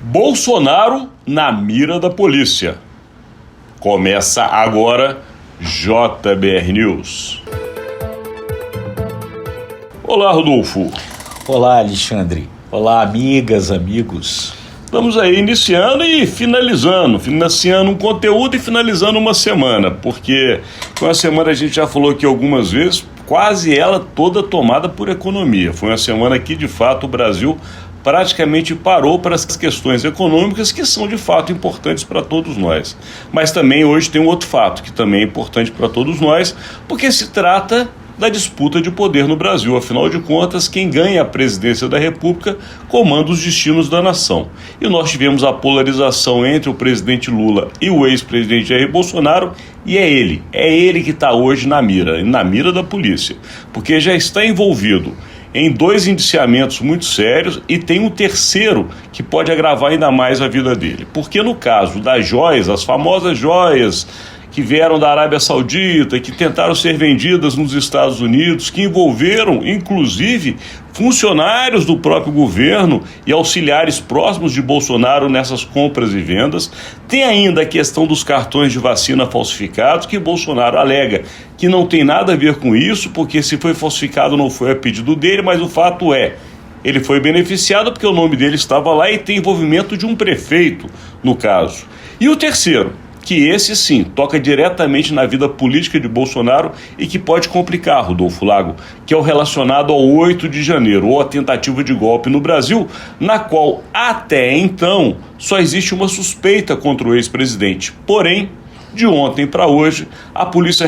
Bolsonaro na mira da polícia. Começa agora JBR News. Olá, Rodolfo. Olá, Alexandre. Olá, amigas, amigos. Estamos aí iniciando e financiando um conteúdo e finalizando uma semana, porque com a semana a gente já falou aqui algumas vezes, quase ela toda tomada por economia. Foi uma semana que, de fato, o Brasil praticamente parou para as questões econômicas que são de fato importantes para todos nós. Mas também hoje tem um outro fato que também é importante para todos nós, porque se trata da disputa de poder no Brasil. Afinal de contas, quem ganha a presidência da República comanda os destinos da nação. E nós tivemos a polarização entre o presidente Lula e o ex-presidente Jair Bolsonaro, e é ele que está hoje na mira da polícia, porque já está envolvido em 2 indiciamentos muito sérios e tem um terceiro que pode agravar ainda mais a vida dele. Porque no caso das joias, as famosas joias que vieram da Arábia Saudita, que tentaram ser vendidas nos Estados Unidos, que envolveram, inclusive, funcionários do próprio governo e auxiliares próximos de Bolsonaro nessas compras e vendas. Tem ainda a questão dos cartões de vacina falsificados, que Bolsonaro alega que não tem nada a ver com isso, porque se foi falsificado não foi a pedido dele, mas o fato é, ele foi beneficiado porque o nome dele estava lá e tem envolvimento de um prefeito, no caso. E o terceiro, que esse sim toca diretamente na vida política de Bolsonaro e que pode complicar, Rodolfo Lago, que é o relacionado ao 8 de janeiro, ou a tentativa de golpe no Brasil, na qual até então só existe uma suspeita contra o ex-presidente. Porém, de ontem para hoje, a Polícia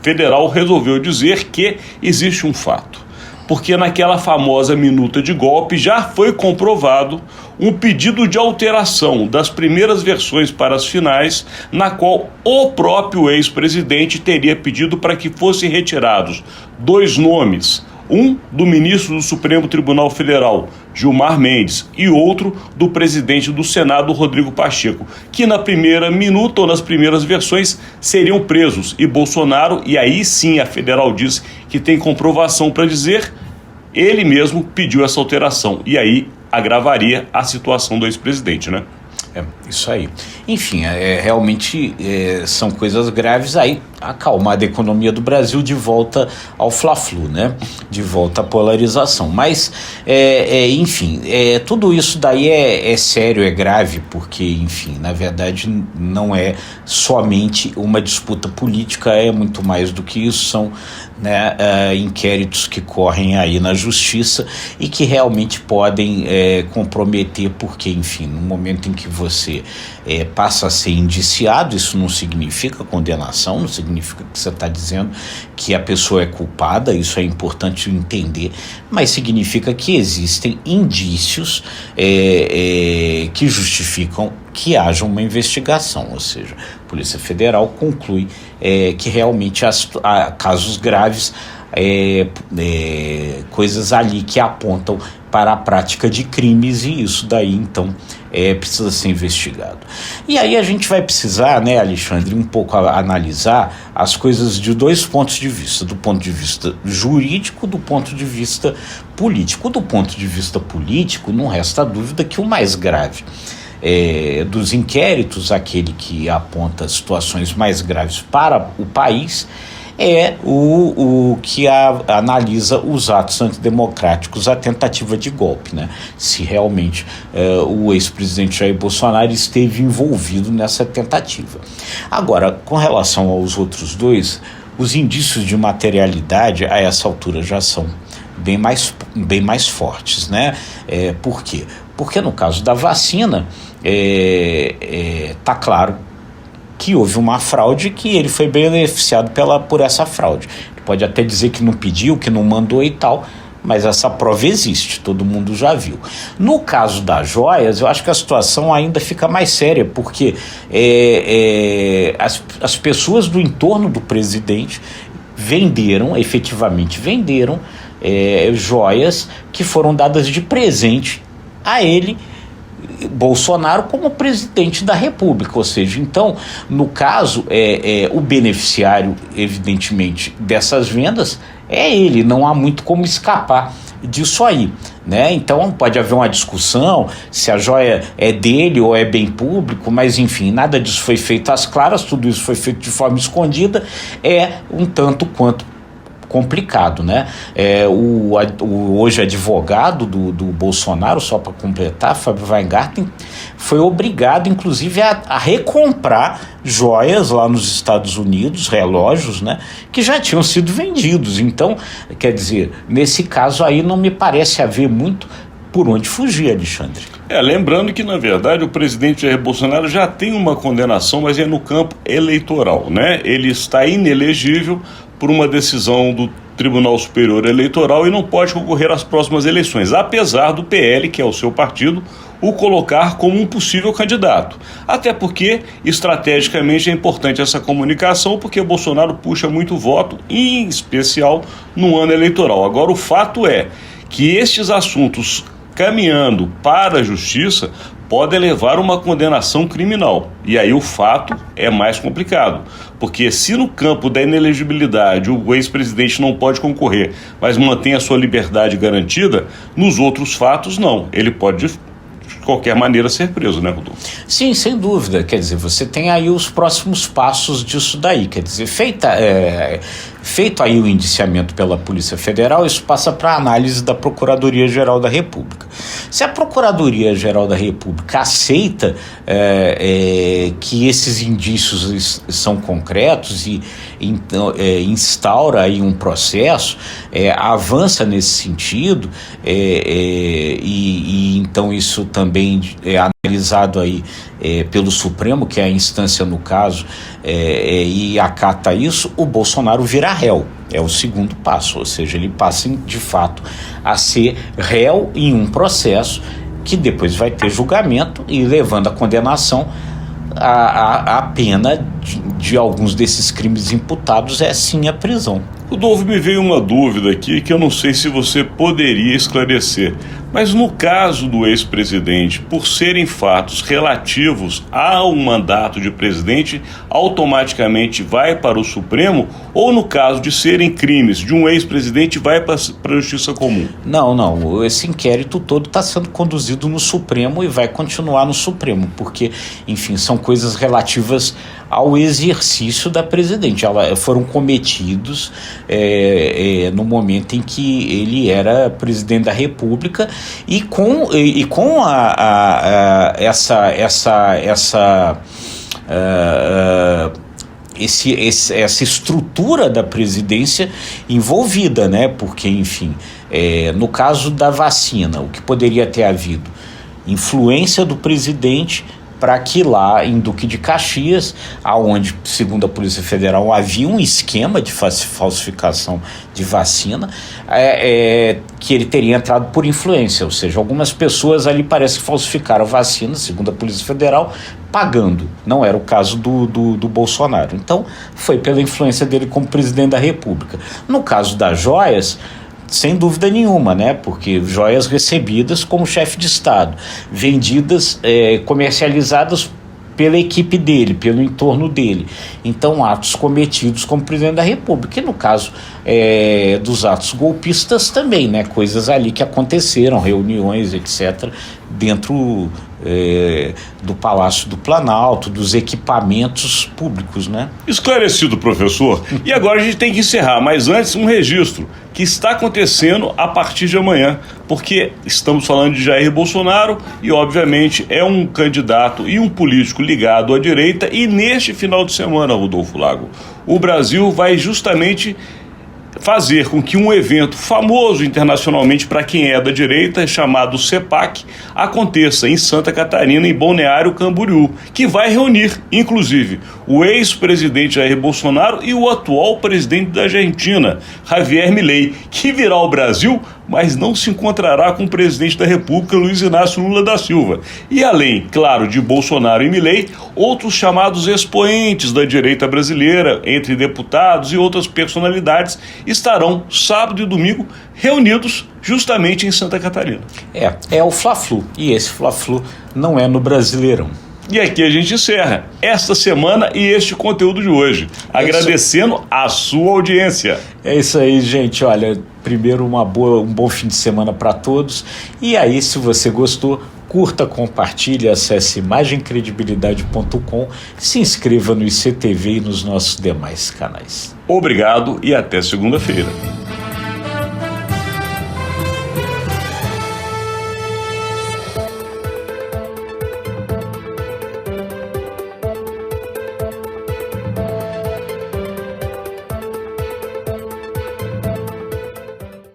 Federal resolveu dizer que existe um fato. Porque naquela famosa minuta de golpe já foi comprovado um pedido de alteração das primeiras versões para as finais, na qual o próprio ex-presidente teria pedido para que fossem retirados 2 nomes, um do ministro do Supremo Tribunal Federal, Gilmar Mendes, e outro do presidente do Senado, Rodrigo Pacheco, que na primeira minuta ou nas primeiras versões seriam presos, e Bolsonaro, e aí sim a federal diz que tem comprovação para dizer, ele mesmo pediu essa alteração, e aí agravaria a situação do ex-presidente, né? É, isso aí. Enfim, realmente são coisas graves aí. Acalmada a economia do Brasil, de volta ao Fla-Flu, né? De volta à polarização. Mas, enfim, tudo isso daí é sério, é grave, porque, enfim, na verdade não é somente uma disputa política, é muito mais do que isso, são inquéritos que correm aí na justiça e que realmente podem comprometer, porque, enfim, no momento em que você passa a ser indiciado, isso não significa condenação, não significa que você está dizendo que a pessoa é culpada, isso é importante entender, mas significa que existem indícios que justificam que haja uma investigação, ou seja, a Polícia Federal conclui que realmente há casos graves, coisas ali que apontam para a prática de crimes, e isso daí então precisa ser investigado. E aí a gente vai precisar, né, Alexandre, um pouco analisar as coisas de 2 pontos de vista, do ponto de vista jurídico, do ponto de vista político. Do ponto de vista político, não resta dúvida que o mais grave dos inquéritos, aquele que aponta situações mais graves para o país, é o que analisa os atos antidemocráticos, a tentativa de golpe, né? Se realmente o ex-presidente Jair Bolsonaro esteve envolvido nessa tentativa. Agora, com relação aos outros 2, os indícios de materialidade a essa altura já são bem mais fortes, né? Por quê? Porque no caso da vacina, tá claro que houve uma fraude, que ele foi beneficiado por essa fraude. Ele pode até dizer que não pediu, que não mandou e tal, mas essa prova existe, todo mundo já viu. No caso das joias, eu acho que a situação ainda fica mais séria, porque as pessoas do entorno do presidente efetivamente venderam joias que foram dadas de presente a ele, Bolsonaro, como presidente da República. Ou seja, então, no caso, o beneficiário, evidentemente, dessas vendas é ele, não há muito como escapar disso aí. né? Então pode haver uma discussão se a joia é dele ou é bem público, mas enfim, nada disso foi feito às claras, tudo isso foi feito de forma escondida, é um tanto quanto complicado, né? O hoje advogado do Bolsonaro, só para completar, Fábio Weingarten, foi obrigado, inclusive, a recomprar joias lá nos Estados Unidos, relógios, né? Que já tinham sido vendidos. Então, quer dizer, nesse caso aí não me parece haver muito por onde fugir, Alexandre. Lembrando que, na verdade, o presidente Jair Bolsonaro já tem uma condenação, mas é no campo eleitoral, né? Ele está inelegível por uma decisão do Tribunal Superior Eleitoral e não pode concorrer às próximas eleições, apesar do PL, que é o seu partido, o colocar como um possível candidato. Até porque, estrategicamente, é importante essa comunicação, porque Bolsonaro puxa muito voto, em especial no ano eleitoral. Agora, o fato é que estes assuntos caminhando para a justiça podem levar a uma condenação criminal. E aí o fato é mais complicado, porque se no campo da inelegibilidade o ex-presidente não pode concorrer, mas mantém a sua liberdade garantida, nos outros fatos não. Ele pode de qualquer maneira ser preso, né, Rodolfo? Sim, sem dúvida. Quer dizer, você tem aí os próximos passos disso daí. Quer dizer, feito aí o indiciamento pela Polícia Federal, isso passa para a análise da Procuradoria-Geral da República. Se a Procuradoria-Geral da República aceita que esses indícios são concretos e instaura aí um processo, avança nesse sentido, e então isso também é analisado aí pelo Supremo, que é a instância no caso, e acata isso, o Bolsonaro vira réu. É o segundo passo, ou seja, ele passa de fato a ser réu em um processo que depois vai ter julgamento e levando a condenação. A pena de alguns desses crimes imputados é sim a prisão. Rodolfo, me veio uma dúvida aqui que eu não sei se você poderia esclarecer. Mas no caso do ex-presidente, por serem fatos relativos ao mandato de presidente, automaticamente vai para o Supremo? Ou no caso de serem crimes de um ex-presidente, vai para a Justiça Comum? Não. Esse inquérito todo está sendo conduzido no Supremo e vai continuar no Supremo, porque, enfim, são coisas relativas ao exercício da presidente. Foram cometidos no momento em que ele era presidente da República e com essa estrutura da presidência envolvida, né? Porque, enfim, no caso da vacina, o que poderia ter havido? Influência do presidente para que lá em Duque de Caxias, aonde, segundo a Polícia Federal, havia um esquema de falsificação de vacina, que ele teria entrado por influência, ou seja, algumas pessoas ali parece que falsificaram a vacina, segundo a Polícia Federal, pagando. Não era o caso do Bolsonaro. Então, foi pela influência dele como presidente da República. No caso das joias, sem dúvida nenhuma, né? Porque joias recebidas como chefe de Estado, vendidas, comercializadas pela equipe dele, pelo entorno dele. Então, atos cometidos como presidente da República. E no caso dos atos golpistas também, né? Coisas ali que aconteceram, reuniões, etc., dentro do Palácio do Planalto, dos equipamentos públicos, né? Esclarecido, professor. E agora a gente tem que encerrar, mas antes um registro que está acontecendo a partir de amanhã, porque estamos falando de Jair Bolsonaro e, obviamente, é um candidato e um político ligado à direita, e neste final de semana, Rodolfo Lago, o Brasil vai justamente fazer com que um evento famoso internacionalmente para quem é da direita, chamado CEPAC, aconteça em Santa Catarina, em Balneário Camboriú, que vai reunir, inclusive, o ex-presidente Jair Bolsonaro e o atual presidente da Argentina, Javier Milei, que virá ao Brasil, mas não se encontrará com o presidente da República, Luiz Inácio Lula da Silva. E além, claro, de Bolsonaro e Milei, outros chamados expoentes da direita brasileira, entre deputados e outras personalidades, estarão sábado e domingo reunidos justamente em Santa Catarina. É o Fla-Flu, e esse Fla-Flu não é no Brasileirão. E aqui a gente encerra esta semana e este conteúdo de hoje, agradecendo a sua audiência. É isso aí, gente. Olha, primeiro um bom fim de semana para todos. E aí, se você gostou, curta, compartilhe, acesse imagemcredibilidade.com, se inscreva no ICTV e nos nossos demais canais. Obrigado e até segunda-feira.